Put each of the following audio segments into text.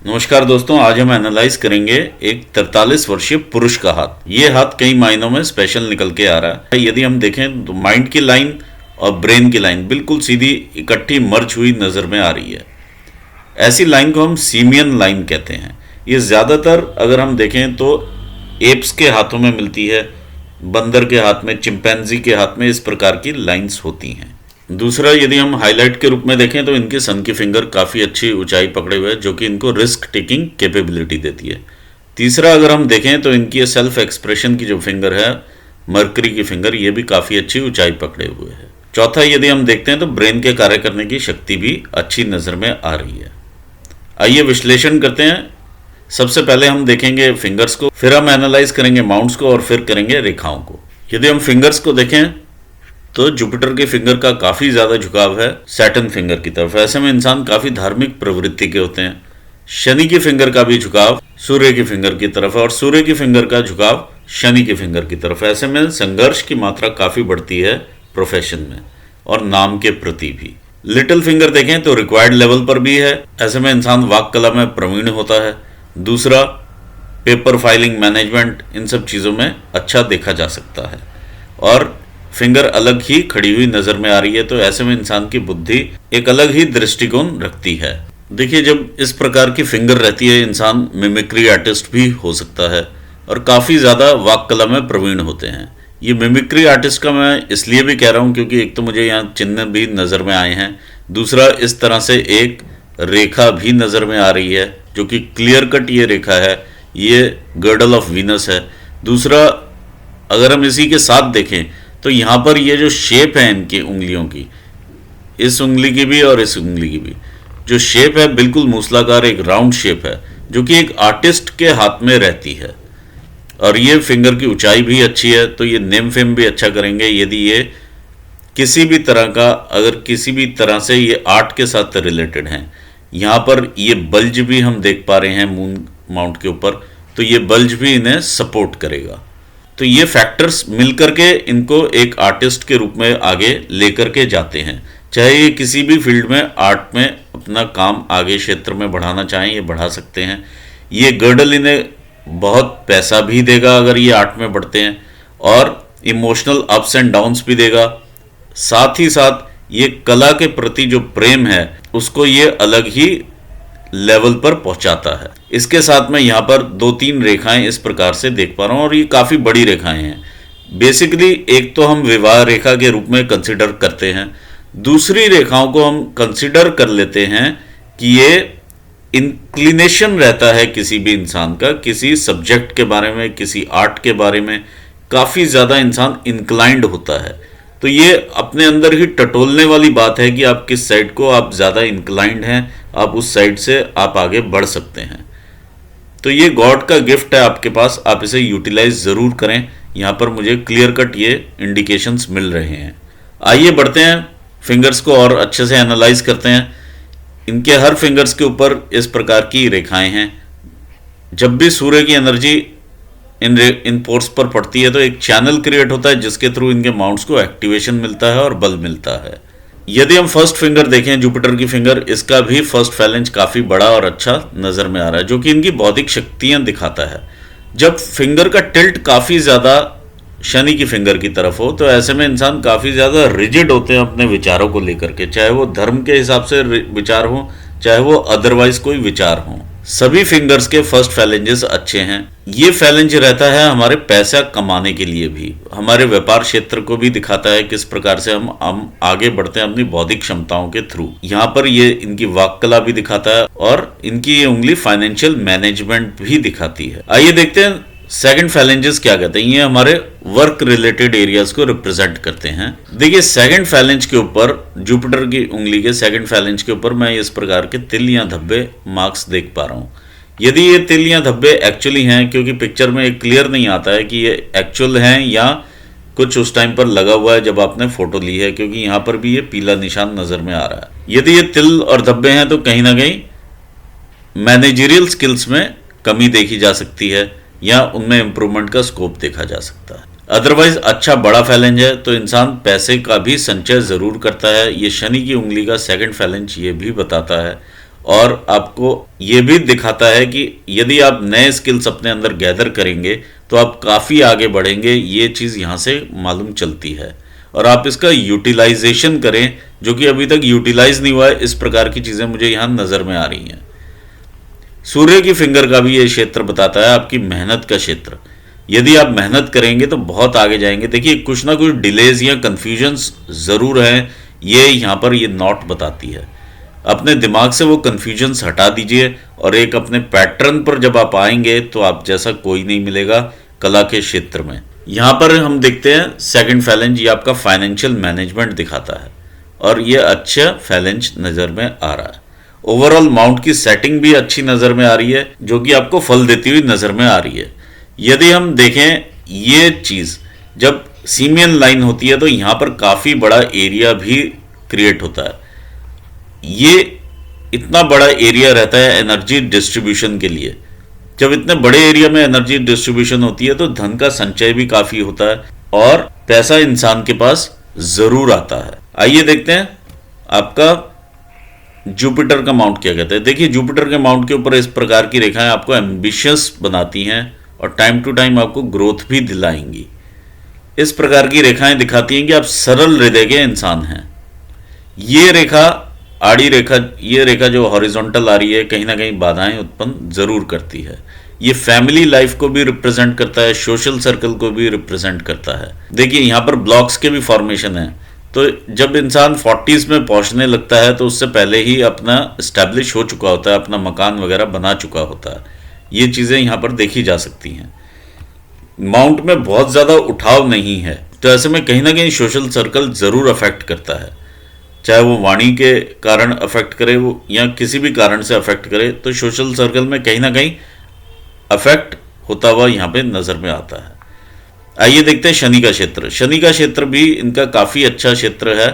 नमस्कार दोस्तों, आज हम एनालाइज करेंगे एक 43 वर्षीय पुरुष का हाथ। ये हाथ कई मायनों में स्पेशल निकल के आ रहा है। यदि हम देखें तो माइंड की लाइन और ब्रेन की लाइन बिल्कुल सीधी इकट्ठी मर्ज हुई नज़र में आ रही है। ऐसी लाइन को हम सीमियन लाइन कहते हैं। ये ज़्यादातर अगर हम देखें तो एप्स के हाथों में मिलती है, बंदर के हाथ में, चिंपैंजी के हाथ में इस प्रकार की लाइंस होती हैं। दूसरा, यदि हम हाईलाइट के रूप में देखें तो इनके सन की फिंगर काफ़ी अच्छी ऊंचाई पकड़े हुए हैं, जो कि इनको रिस्क टेकिंग कैपेबिलिटी देती है। तीसरा, अगर हम देखें तो इनकी सेल्फ एक्सप्रेशन की जो फिंगर है, मरकरी की फिंगर, ये भी काफ़ी अच्छी ऊंचाई पकड़े हुए है। चौथा, यदि हम देखते हैं तो ब्रेन के कार्य करने की शक्ति भी अच्छी नज़र में आ रही है। आइए विश्लेषण करते हैं। सबसे पहले हम देखेंगे फिंगर्स को, फिर हम एनालाइज करेंगे माउंट्स को और फिर करेंगे रेखाओं को। यदि हम फिंगर्स को देखें तो जुपिटर के फिंगर का काफ़ी ज़्यादा झुकाव है सैटर्न फिंगर की तरफ। ऐसे में इंसान काफ़ी धार्मिक प्रवृत्ति के होते हैं। शनि की फिंगर का भी झुकाव सूर्य की फिंगर की तरफ है और सूर्य की फिंगर का झुकाव शनि की फिंगर की तरफ है। ऐसे में संघर्ष की मात्रा काफ़ी बढ़ती है प्रोफेशन में और नाम के प्रति भी। लिटिल फिंगर देखें तो रिक्वायर्ड लेवल पर भी है। ऐसे में इंसान वाक कला में प्रवीण होता है। दूसरा, पेपर फाइलिंग, मैनेजमेंट, इन सब चीज़ों में अच्छा देखा जा सकता है। और फिंगर अलग ही खड़ी हुई नज़र में आ रही है, तो ऐसे में इंसान की बुद्धि एक अलग ही दृष्टिकोण रखती है। देखिए, जब इस प्रकार की फिंगर रहती है, इंसान मिमिक्री आर्टिस्ट भी हो सकता है और काफ़ी ज़्यादा वाक कला में प्रवीण होते हैं। ये मिमिक्री आर्टिस्ट का मैं इसलिए भी कह रहा हूँ क्योंकि एक तो मुझे यहाँ चिन्ह भी नज़र में आए हैं, दूसरा इस तरह से एक रेखा भी नज़र में आ रही है जो कि क्लियर कट ये रेखा है, ये गर्डल ऑफ वीनस है। दूसरा, अगर हम इसी के साथ देखें तो यहाँ पर ये जो शेप है इनकी उंगलियों की, इस उंगली की भी और इस उंगली की भी, जो शेप है बिल्कुल मूसलाकार एक राउंड शेप है जो कि एक आर्टिस्ट के हाथ में रहती है। और ये फिंगर की ऊंचाई भी अच्छी है, तो ये नेम फेम भी अच्छा करेंगे यदि ये किसी भी तरह का, अगर किसी भी तरह से ये आर्ट के साथ रिलेटेड हैं। यहाँ पर ये बल्ज भी हम देख पा रहे हैं मून माउंट के ऊपर, तो ये बल्ज भी इन्हें सपोर्ट करेगा। तो ये फैक्टर्स मिलकर के इनको एक आर्टिस्ट के रूप में आगे लेकर के जाते हैं। चाहे ये किसी भी फील्ड में आर्ट में अपना काम आगे क्षेत्र में बढ़ाना चाहें, ये बढ़ा सकते हैं। ये गर्डल इन्हें बहुत पैसा भी देगा अगर ये आर्ट में बढ़ते हैं, और इमोशनल अप्स एंड डाउन्स भी देगा। साथ ही साथ ये कला के प्रति जो प्रेम है उसको ये अलग ही लेवल पर पहुंचाता है। इसके साथ मैं यहाँ पर 2-3 रेखाएं इस प्रकार से देख पा रहा हूँ और ये काफ़ी बड़ी रेखाएं हैं। बेसिकली एक तो हम विवाह रेखा के रूप में कंसिडर करते हैं, दूसरी रेखाओं को हम कंसिडर कर लेते हैं कि ये इंक्लिनेशन रहता है किसी भी इंसान का, किसी सब्जेक्ट के बारे में, किसी आर्ट के बारे में काफ़ी ज़्यादा इंसान इंक्लाइंड होता है। तो ये अपने अंदर ही टटोलने वाली बात है कि आप किस साइड को आप ज़्यादा इंक्लाइंड हैं, आप उस साइड से आप आगे बढ़ सकते हैं। तो ये गॉड का गिफ्ट है आपके पास, आप इसे यूटिलाइज ज़रूर करें। यहाँ पर मुझे क्लियर कट ये इंडिकेशंस मिल रहे हैं। आइए बढ़ते हैं, फिंगर्स को और अच्छे से एनालाइज करते हैं। इनके हर फिंगर्स के ऊपर इस प्रकार की रेखाएं हैं। जब भी सूर्य की एनर्जी इन पोर्स पर पड़ती है तो एक चैनल क्रिएट होता है जिसके थ्रू इनके माउंट्स को एक्टिवेशन मिलता है और बल मिलता है। यदि हम फर्स्ट फिंगर देखें, जुपिटर की फिंगर, इसका भी फर्स्ट फैलेंज काफ़ी बड़ा और अच्छा नज़र में आ रहा है जो कि इनकी बौद्धिक शक्तियां दिखाता है। जब फिंगर का टिल्ट काफ़ी ज़्यादा शनि की फिंगर की तरफ हो तो ऐसे में इंसान काफ़ी ज़्यादा रिजिड होते हैं अपने विचारों को लेकर के, चाहे वो धर्म के हिसाब से विचार हो, चाहे वो अदरवाइज कोई विचार हो। सभी फिंगर्स के फर्स्ट फैलेंजेस अच्छे हैं। ये फैलेंज रहता है हमारे पैसा कमाने के लिए भी, हमारे व्यापार क्षेत्र को भी दिखाता है किस प्रकार से हम आगे बढ़ते हैं अपनी बौद्धिक क्षमताओं के थ्रू। यहाँ पर ये इनकी वाक कला भी दिखाता है और इनकी ये उंगली फाइनेंशियल मैनेजमेंट भी दिखाती है। आइए देखते हैं सेकंड फैलेंजेस क्या कहते हैं। ये हमारे वर्क रिलेटेड एरियाज को रिप्रेजेंट करते हैं। देखिए, सेकंड फैलेंज के ऊपर, जुपिटर की उंगली के सेकंड फैलेंज के ऊपर मैं इस प्रकार के तिल या धब्बे मार्क्स देख पा रहा हूँ। यदि ये तिल या धब्बे एक्चुअली हैं, क्योंकि पिक्चर में एक क्लियर नहीं आता है कि ये एक्चुअल हैं या कुछ उस टाइम पर लगा हुआ है जब आपने फोटो ली है, क्योंकि यहाँ पर भी ये पीला निशान नजर में आ रहा है। यदि ये तिल और धब्बे हैं तो कहीं ना कहीं मैनेजरियल स्किल्स में कमी देखी जा सकती है या उनमें इंप्रूवमेंट का स्कोप देखा जा सकता है। अदरवाइज अच्छा बड़ा फैलेंज है तो इंसान पैसे का भी संचय ज़रूर करता है, ये शनि की उंगली का सेकंड फैलेंज ये भी बताता है। और आपको ये भी दिखाता है कि यदि आप नए स्किल्स अपने अंदर गैदर करेंगे तो आप काफ़ी आगे बढ़ेंगे, ये चीज़ यहाँ से मालूम चलती है। और आप इसका यूटिलाइजेशन करें, जो कि अभी तक यूटिलाइज नहीं हुआ है, इस प्रकार की चीज़ें मुझे यहाँ नज़र में आ रही हैं। सूर्य की फिंगर का भी ये क्षेत्र बताता है आपकी मेहनत का क्षेत्र। यदि आप मेहनत करेंगे तो बहुत आगे जाएंगे। देखिए कुछ ना कुछ डिलेज या कन्फ्यूजन्स ज़रूर हैं, ये यहाँ पर ये नोट बताती है। अपने दिमाग से वो कन्फ्यूजन्स हटा दीजिए और एक अपने पैटर्न पर जब आप आएंगे तो आप जैसा कोई नहीं मिलेगा कला के क्षेत्र में। यहाँ पर हम देखते हैं सेकंड फैलेंज, ये आपका फाइनेंशियल मैनेजमेंट दिखाता है और ये अच्छा फैलेंज नज़र में आ रहा है। ओवरऑल माउंट की सेटिंग भी अच्छी नज़र में आ रही है, जो कि आपको फल देती हुई नज़र में आ रही है। यदि हम देखें ये चीज़ जब सीमियन लाइन होती है तो यहाँ पर काफ़ी बड़ा एरिया भी क्रिएट होता है। ये इतना बड़ा एरिया रहता है एनर्जी डिस्ट्रीब्यूशन के लिए। जब इतने बड़े एरिया में एनर्जी डिस्ट्रीब्यूशन होती है तो धन का संचय भी काफ़ी होता है और पैसा इंसान के पास ज़रूर आता है। आइए देखते हैं आपका जुपिटर का माउंट क्या कहते हैं। देखिए जुपिटर के माउंट के ऊपर इस प्रकार की रेखाएं आपको एम्बिशियस बनाती हैं और टाइम टू टाइम आपको ग्रोथ भी दिलाएंगी। इस प्रकार की रेखाएं दिखाती हैं कि आप सरल हृदय के इंसान हैं। ये रेखा आड़ी रेखा, ये रेखा जो हॉरिजॉन्टल आ रही है, कहीं ना कहीं बाधाएं उत्पन्न जरूर करती है। ये फैमिली लाइफ को भी रिप्रेजेंट करता है, सोशल सर्कल को भी रिप्रेजेंट करता है। देखिए यहाँ पर ब्लॉक्स के भी फॉर्मेशन है, तो जब इंसान 40s में पहुंचने लगता है तो उससे पहले ही अपना इस्टेब्लिश हो चुका होता है, अपना मकान वगैरह बना चुका होता है। ये चीज़ें यहाँ पर देखी जा सकती हैं। माउंट में बहुत ज़्यादा उठाव नहीं है, तो ऐसे में कहीं ना कहीं सोशल सर्कल ज़रूर अफेक्ट करता है, चाहे वो वाणी के कारण अफेक्ट करे वो या किसी भी कारण से अफेक्ट करे, तो सोशल सर्कल में कहीं ना कहीं अफेक्ट होता हुआ यहाँ पे नज़र में आता है। आइए देखते हैं शनि का क्षेत्र। शनि का क्षेत्र भी इनका काफ़ी अच्छा क्षेत्र है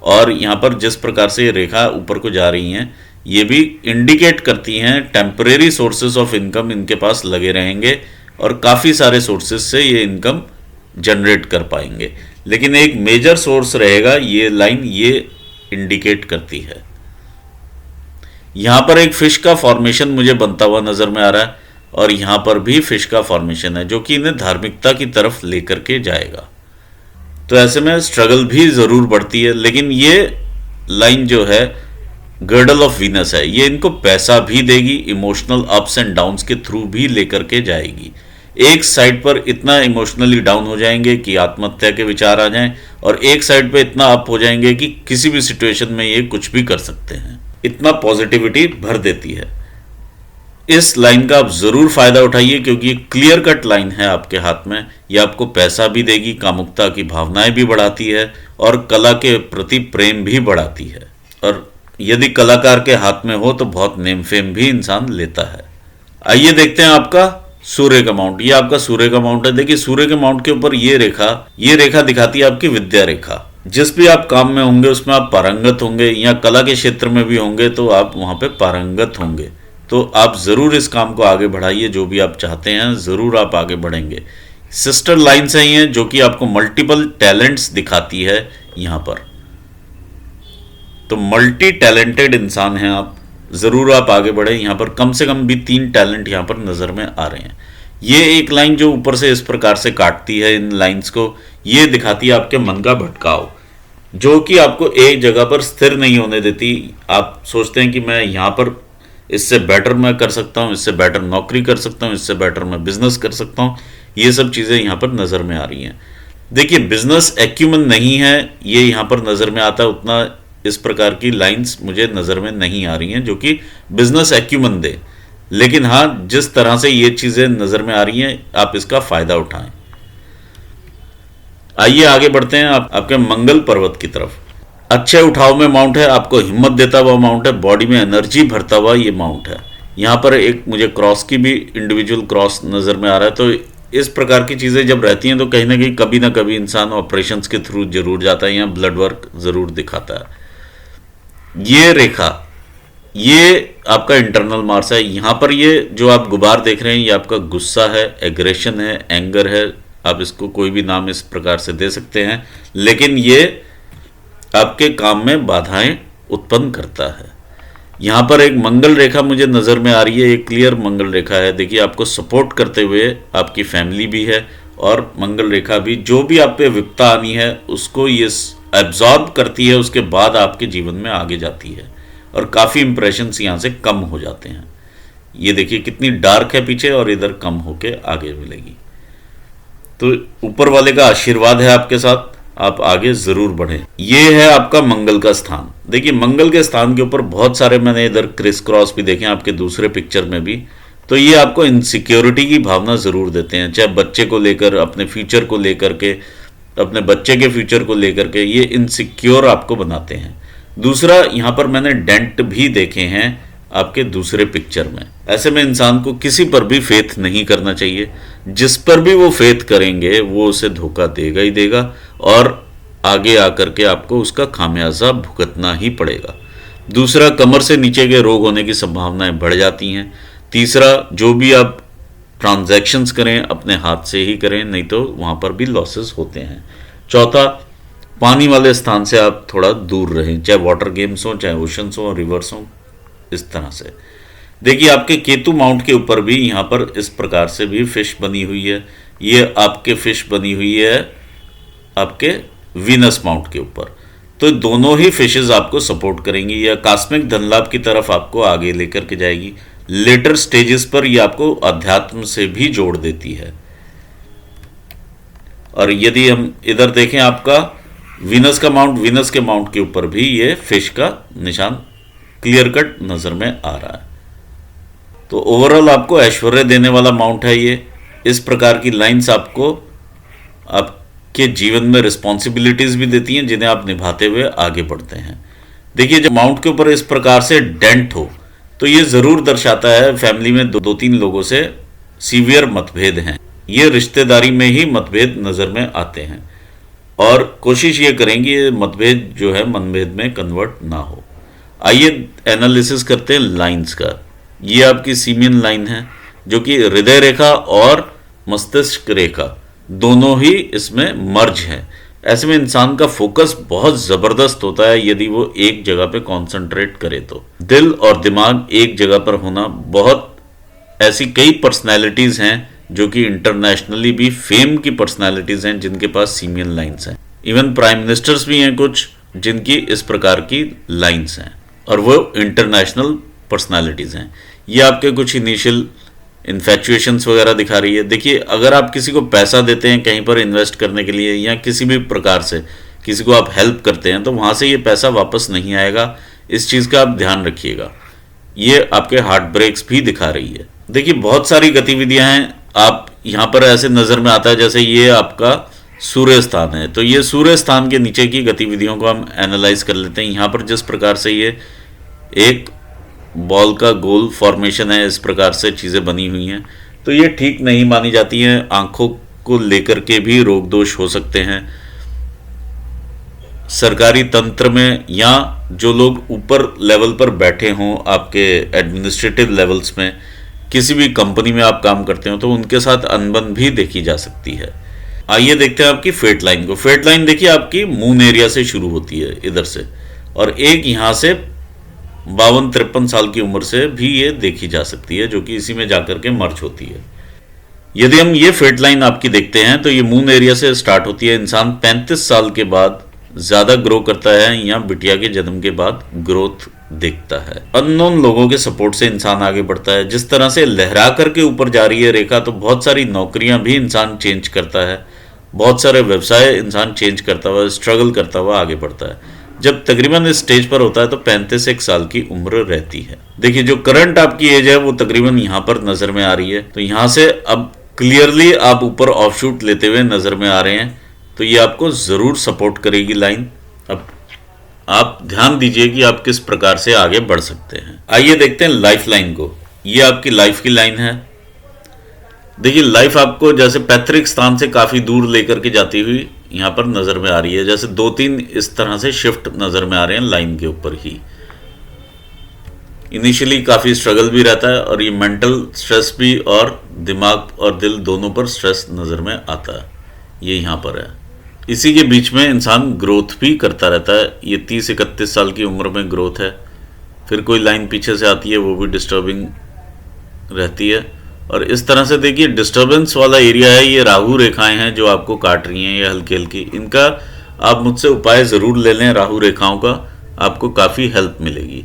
और यहाँ पर जिस प्रकार से ये रेखा ऊपर को जा रही हैं ये भी इंडिकेट करती हैं टेम्परेरी सोर्सेज ऑफ इनकम इनके पास लगे रहेंगे और काफ़ी सारे सोर्सेज से ये इनकम जनरेट कर पाएंगे। लेकिन एक मेजर सोर्स रहेगा, ये लाइन ये इंडिकेट करती है। यहाँ पर एक फिश का फॉर्मेशन मुझे बनता हुआ नज़र में आ रहा है और यहाँ पर भी फिश का फॉर्मेशन है, जो कि इन्हें धार्मिकता की तरफ लेकर के जाएगा। तो ऐसे में स्ट्रगल भी ज़रूर बढ़ती है, लेकिन ये लाइन जो है गर्डल ऑफ वीनस है, ये इनको पैसा भी देगी, इमोशनल अप्स एंड डाउन्स के थ्रू भी लेकर के जाएगी। एक साइड पर इतना इमोशनली डाउन हो जाएंगे कि आत्महत्या के विचार आ जाएं और एक साइड पे इतना अप हो जाएंगे कि किसी भी सिचुएशन में ये कुछ भी कर सकते हैं। इतना पॉजिटिविटी भर देती है। इस लाइन का आप ज़रूर फ़ायदा उठाइए क्योंकि ये क्लियर कट लाइन है आपके हाथ में। ये आपको पैसा भी देगी, कामुकता की भावनाएं भी बढ़ाती है और कला के प्रति प्रेम भी बढ़ाती है। और यदि कलाकार के हाथ में हो तो बहुत नेम फेम भी इंसान लेता है। आइए देखते हैं आपका सूर्य का माउंट। ये आपका सूर्य का माउंट है। देखिए सूर्य के माउंट के ऊपर ये रेखा दिखाती है आपकी विद्या रेखा। जिस भी आप काम में होंगे उसमें आप पारंगत होंगे, या कला के क्षेत्र में भी होंगे तो आप वहाँ पे पारंगत होंगे। तो आप ज़रूर इस काम को आगे बढ़ाइए, जो भी आप चाहते हैं ज़रूर आप आगे बढ़ेंगे। सिस्टर लाइन्स हैं ये, जो कि आपको मल्टीपल टैलेंट्स दिखाती है यहाँ पर। तो मल्टी टैलेंटेड इंसान हैं आप, ज़रूर आप आगे बढ़े। यहाँ पर कम से कम भी 3 टैलेंट यहाँ पर नज़र में आ रहे हैं। ये एक लाइन जो ऊपर से इस प्रकार से काटती है इन लाइंस को, ये दिखाती है आपके मन का भटकाव, जो कि आपको एक जगह पर स्थिर नहीं होने देती। आप सोचते हैं कि मैं यहाँ पर इससे बेटर मैं कर सकता हूँ, इससे बेटर नौकरी कर सकता हूँ, इससे बेटर मैं बिजनेस कर सकता हूँ। ये सब चीज़ें यहाँ पर नज़र में आ रही हैं। देखिए बिजनेस एक्यूमन नहीं है, ये यहाँ पर नज़र में आता है। उतना इस प्रकार की लाइंस मुझे नज़र में नहीं आ रही हैं जो कि बिजनेस एक्यूमन दे। लेकिन हाँ, जिस तरह से ये चीज़ें नज़र में आ रही हैं आप इसका फ़ायदा उठाएं। आइए आगे बढ़ते हैं आपके मंगल पर्वत की तरफ। अच्छे उठाव में माउंट है, आपको हिम्मत देता हुआ माउंट है, बॉडी में एनर्जी भरता हुआ ये माउंट है। यहाँ पर एक मुझे क्रॉस की भी इंडिविजुअल क्रॉस नज़र में आ रहा है। तो इस प्रकार की चीज़ें जब रहती हैं तो कहीं ना कभी इंसान ऑपरेशंस के थ्रू जरूर जाता है या ब्लड वर्क ज़रूर दिखाता है। ये रेखा ये आपका इंटरनल मार्स है। यहाँ पर ये जो आप गुबार देख रहे हैं ये आपका गुस्सा है, एग्रेशन है, एंगर है। आप इसको कोई भी नाम इस प्रकार से दे सकते हैं, लेकिन ये आपके काम में बाधाएं उत्पन्न करता है। यहाँ पर एक मंगल रेखा मुझे नज़र में आ रही है, एक क्लियर मंगल रेखा है। देखिए आपको सपोर्ट करते हुए आपकी फैमिली भी है और मंगल रेखा भी, जो भी आप पे विपत्ता आनी है उसको ये एब्जॉर्ब करती है, उसके बाद आपके जीवन में आगे जाती है और काफ़ी इंप्रेशंस यहाँ से कम हो जाते हैं। ये देखिए कितनी डार्क है पीछे और इधर कम होके आगे मिलेगी। तो ऊपर वाले का आशीर्वाद है आपके साथ, आप आगे जरूर बढ़ें। ये है आपका मंगल का स्थान। देखिए मंगल के स्थान के ऊपर बहुत सारे मैंने इधर क्रिस क्रॉस भी देखे आपके दूसरे पिक्चर में भी। तो ये आपको इनसिक्योरिटी की भावना जरूर देते हैं, चाहे बच्चे को लेकर, अपने फ्यूचर को लेकर के, अपने बच्चे के फ्यूचर को लेकर के, ये इनसिक्योर आपको बनाते हैं। दूसरा, यहाँ पर मैंने डेंट भी देखे हैं आपके दूसरे पिक्चर में। ऐसे में इंसान को किसी पर भी फेथ नहीं करना चाहिए। जिस पर भी वो फेथ करेंगे वो उसे धोखा देगा ही देगा और आगे आकर के आपको उसका खामियाजा भुगतना ही पड़ेगा। दूसरा, कमर से नीचे के रोग होने की संभावनाएं बढ़ जाती हैं। तीसरा, जो भी आप ट्रांजैक्शंस करें अपने हाथ से ही करें, नहीं तो वहाँ पर भी लॉसेस होते हैं। चौथा, पानी वाले स्थान से आप थोड़ा दूर रहें, चाहे वाटर गेम्स हो, चाहे ओशंस हो, रिवर्स हो, इस तरह से। देखिए आपके केतु माउंट के ऊपर भी यहाँ पर इस प्रकार से भी फिश बनी हुई है। ये आपके फिश बनी हुई है आपके वीनस माउंट के ऊपर। तो दोनों ही फिशेस आपको सपोर्ट करेंगी, या कॉस्मिक धन लाभ की तरफ आपको आगे लेकर के जाएगी। लेटर स्टेजेस पर ये आपको अध्यात्म से भी जोड़ देती है। और यदि हम इधर देखें आपका वीनस का माउंट, वीनस के माउंट के ऊपर भी ये फिश का निशान क्लियर कट नजर में आ रहा है। तो ओवरऑल आपको ऐश्वर्य देने वाला माउंट है ये। इस प्रकार की लाइंस आपको आपके जीवन में रिस्पॉन्सिबिलिटीज भी देती हैं, जिन्हें आप निभाते हुए आगे बढ़ते हैं। देखिए जब माउंट के ऊपर इस प्रकार से डेंट हो तो ये जरूर दर्शाता है फैमिली में दो तीन लोगों से सीवियर मतभेद हैं। ये रिश्तेदारी में ही मतभेद नजर में आते हैं और कोशिश ये करेंगे ये मतभेद जो है मनभेद में कन्वर्ट ना हो। आइए एनालिसिस करते हैं लाइंस का। ये आपकी सीमियन लाइन है जो कि हृदय रेखा और मस्तिष्क रेखा दोनों ही इसमें मर्ज है। ऐसे में इंसान का फोकस बहुत ज़बरदस्त होता है यदि वो एक जगह पे कंसंट्रेट करे तो। दिल और दिमाग एक जगह पर होना, बहुत ऐसी कई पर्सनैलिटीज़ हैं जो कि इंटरनेशनली भी फेम की पर्सनैलिटीज़ हैं जिनके पास सीमियन लाइंस हैं। इवन प्राइम मिनिस्टर्स भी हैं कुछ जिनकी इस प्रकार की लाइंस हैं और वो इंटरनेशनल पर्सनैलिटीज़ हैं। ये आपके कुछ इनिशियल इन्फैचुएशंस वगैरह दिखा रही है। देखिए अगर आप किसी को पैसा देते हैं कहीं पर इन्वेस्ट करने के लिए या किसी भी प्रकार से किसी को आप हेल्प करते हैं तो वहाँ से ये पैसा वापस नहीं आएगा, इस चीज़ का आप ध्यान रखिएगा। ये आपके हार्ट ब्रेक्स भी दिखा रही है। देखिए बहुत सारी गतिविधियाँ हैं। आप यहाँ पर ऐसे नज़र में आता है जैसे ये आपका सूर्य स्थान है, तो ये सूर्य स्थान के नीचे की गतिविधियों को हम एनालाइज कर लेते हैं। यहाँ पर जिस प्रकार से ये एक बॉल का गोल फॉर्मेशन है, इस प्रकार से चीज़ें बनी हुई हैं, तो ये ठीक नहीं मानी जाती हैं। आंखों को लेकर के भी रोग दोष हो सकते हैं। सरकारी तंत्र में या जो लोग ऊपर लेवल पर बैठे हों आपके एडमिनिस्ट्रेटिव लेवल्स में, किसी भी कंपनी में आप काम करते हो तो उनके साथ अनबन भी देखी जा सकती है। आइए देखते हैं आपकी फेट लाइन को। फेट लाइन देखिए आपकी मून एरिया से शुरू होती है इधर से, और एक यहाँ से 52-53 साल की उम्र से भी ये देखी जा सकती है जो कि इसी में जाकर के मर्ज होती है। यदि हम ये फेट लाइन आपकी देखते हैं तो ये मून एरिया से स्टार्ट होती है। इंसान 35 साल के बाद ज़्यादा ग्रो करता है या बिटिया के जन्म के बाद ग्रोथ दिखता है। अननोन लोगों के सपोर्ट से इंसान आगे बढ़ता है। जिस तरह से लहरा करके ऊपर जा रही है रेखा, तो बहुत सारी नौकरियां भी इंसान चेंज करता है, बहुत सारे व्यवसाय इंसान चेंज करता हुआ, स्ट्रगल करता हुआ आगे बढ़ता है। जब तकरीबन इस स्टेज पर होता है तो 35 साल की उम्र रहती है। देखिए जो करंट आपकी एज है वो तकरीबन यहाँ पर नजर में आ रही है, तो यहाँ से अब क्लियरली आप ऊपर ऑफशूट लेते हुए नजर में आ रहे हैं, तो ये आपको जरूर सपोर्ट करेगी लाइन। अब आप ध्यान दीजिए कि आप किस प्रकार से आगे बढ़ सकते हैं। आइए देखते हैं लाइफ लाइन को। ये आपकी लाइफ की लाइन है। देखिए लाइफ आपको जैसे पैतृक स्थान से काफी दूर लेकर के जाती हुई यहाँ पर नजर में आ रही है। जैसे 2-3 इस तरह से शिफ्ट नजर में आ रहे हैं लाइन के ऊपर ही। इनिशियली काफी स्ट्रगल भी रहता है और ये मेंटल स्ट्रेस भी, और दिमाग और दिल दोनों पर स्ट्रेस नजर में आता है। ये यहाँ पर है। इसी के बीच में इंसान ग्रोथ भी करता रहता है। ये 30-31 साल की उम्र में ग्रोथ है। फिर कोई लाइन पीछे से आती है, वो भी डिस्टर्बिंग रहती है। और इस तरह से देखिए डिस्टर्बेंस वाला एरिया है, ये राहु रेखाएं हैं जो आपको काट रही हैं, ये हल्की हल्की। इनका आप मुझसे उपाय ज़रूर ले लें, राहु रेखाओं का आपको काफ़ी हेल्प मिलेगी।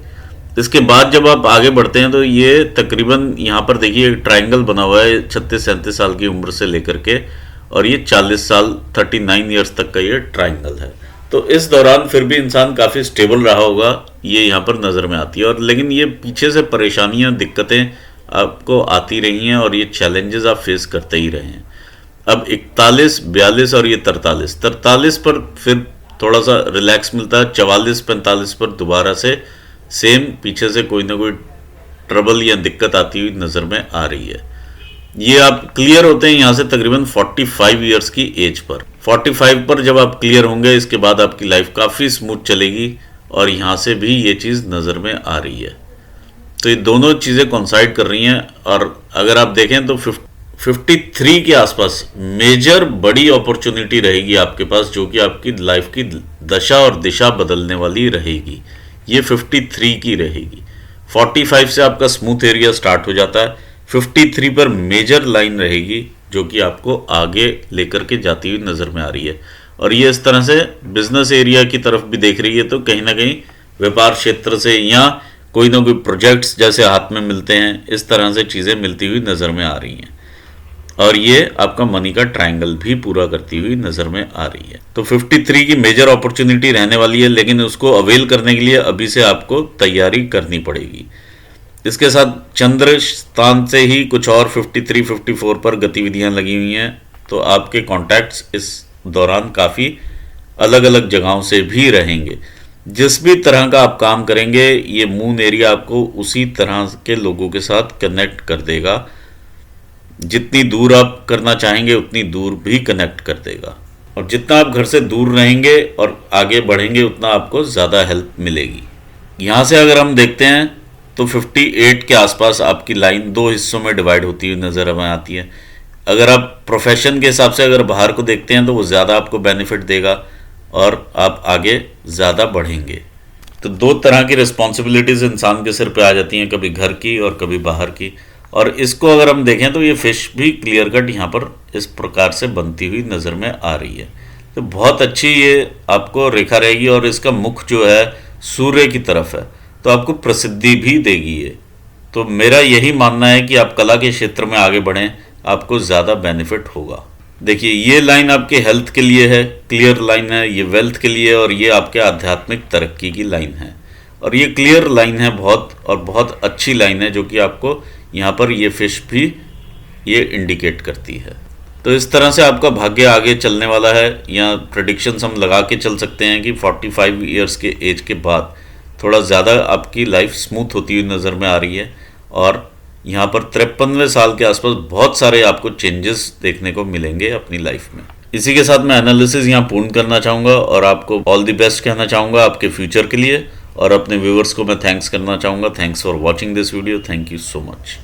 इसके बाद जब आप आगे बढ़ते हैं तो ये तकरीबन यहाँ पर देखिए एक ट्रायंगल बना हुआ है 36-37 साल की उम्र से लेकर के, और ये 40 साल 39 ईयर्स तक का ये ट्रायंगल है। तो इस दौरान फिर भी इंसान काफ़ी स्टेबल रहा होगा, ये यहाँ पर नज़र में आती है। और लेकिन ये पीछे से परेशानियाँ, दिक्कतें आपको आती रही हैं और ये चैलेंजेस आप फेस करते ही रहे हैं। अब 41, 42 और ये 43 पर फिर थोड़ा सा रिलैक्स मिलता है। 44-45 पर दोबारा से सेम पीछे से कोई ना कोई ट्रबल या दिक्कत आती हुई नज़र में आ रही है। ये आप क्लियर होते हैं यहाँ से तकरीबन 45 ईयर्स की एज पर। 45 पर जब आप क्लियर होंगे, इसके बाद आपकी लाइफ काफ़ी स्मूथ चलेगी, और यहाँ से भी ये चीज़ नज़र में आ रही है। तो ये दोनों चीज़ें कॉन्साइड कर रही हैं। और अगर आप देखें तो 53 के आसपास मेजर बड़ी अपॉर्चुनिटी रहेगी आपके पास, जो कि आपकी लाइफ की दशा और दिशा बदलने वाली रहेगी। ये 53 की रहेगी। 45 से आपका स्मूथ एरिया स्टार्ट हो जाता है, 53 पर मेजर लाइन रहेगी जो कि आपको आगे लेकर के जाती हुई नज़र में आ रही है। और ये इस तरह से बिजनेस एरिया की तरफ भी देख रही है, तो कहीं ना कहीं व्यापार क्षेत्र से या कोई ना कोई प्रोजेक्ट्स जैसे हाथ में मिलते हैं, इस तरह से चीज़ें मिलती हुई नज़र में आ रही हैं। और ये आपका मनी का ट्रायंगल भी पूरा करती हुई नज़र में आ रही है। तो 53 की मेजर अपॉर्चुनिटी रहने वाली है, लेकिन उसको अवेल करने के लिए अभी से आपको तैयारी करनी पड़ेगी। इसके साथ चंद्र स्थान से ही कुछ और 53-54 पर गतिविधियां लगी हुई हैं, तो आपके कॉन्टैक्ट्स इस दौरान काफ़ी अलग अलग जगहों से भी रहेंगे। जिस भी तरह का आप काम करेंगे, ये मून एरिया आपको उसी तरह के लोगों के साथ कनेक्ट कर देगा। जितनी दूर आप करना चाहेंगे उतनी दूर भी कनेक्ट कर देगा, और जितना आप घर से दूर रहेंगे और आगे बढ़ेंगे उतना आपको ज़्यादा हेल्प मिलेगी। यहाँ से अगर हम देखते हैं तो 58 के आसपास आपकी लाइन दो हिस्सों में डिवाइड होती हुई नज़र में आती है। अगर आप प्रोफेशन के हिसाब से अगर बाहर को देखते हैं तो वो ज़्यादा आपको बेनिफिट देगा और आप आगे ज़्यादा बढ़ेंगे। तो दो तरह की रिस्पॉन्सिबिलिटीज़ इंसान के सिर पे आ जाती हैं, कभी घर की और कभी बाहर की। और इसको अगर हम देखें तो ये फिश भी क्लियर कट यहाँ पर इस प्रकार से बनती हुई नज़र में आ रही है। तो बहुत अच्छी ये आपको रेखा रहेगी, और इसका मुख जो है सूर्य की तरफ है, तो आपको प्रसिद्धि भी देगी ये। तो मेरा यही मानना है कि आप कला के क्षेत्र में आगे बढ़ें, आपको ज़्यादा बेनिफिट होगा। देखिए ये लाइन आपके हेल्थ के लिए है, क्लियर लाइन है, ये वेल्थ के लिए, और ये आपके आध्यात्मिक तरक्की की लाइन है। और ये क्लियर लाइन है बहुत, और बहुत अच्छी लाइन है, जो कि आपको यहाँ पर ये फिश भी ये इंडिकेट करती है। तो इस तरह से आपका भाग्य आगे चलने वाला है। यहाँ प्रेडिक्शंस हम लगा के चल सकते हैं कि 45 ईयर्स के एज के बाद थोड़ा ज़्यादा आपकी लाइफ स्मूथ होती हुई नज़र में आ रही है, और यहाँ पर 53वें साल के आसपास बहुत सारे आपको चेंजेस देखने को मिलेंगे अपनी लाइफ में। इसी के साथ मैं एनालिसिस यहाँ पूर्ण करना चाहूँगा, और आपको ऑल द बेस्ट कहना चाहूँगा आपके फ्यूचर के लिए, और अपने व्यूअर्स को मैं थैंक्स करना चाहूँगा। Thanks for watching this video. Thank you so much.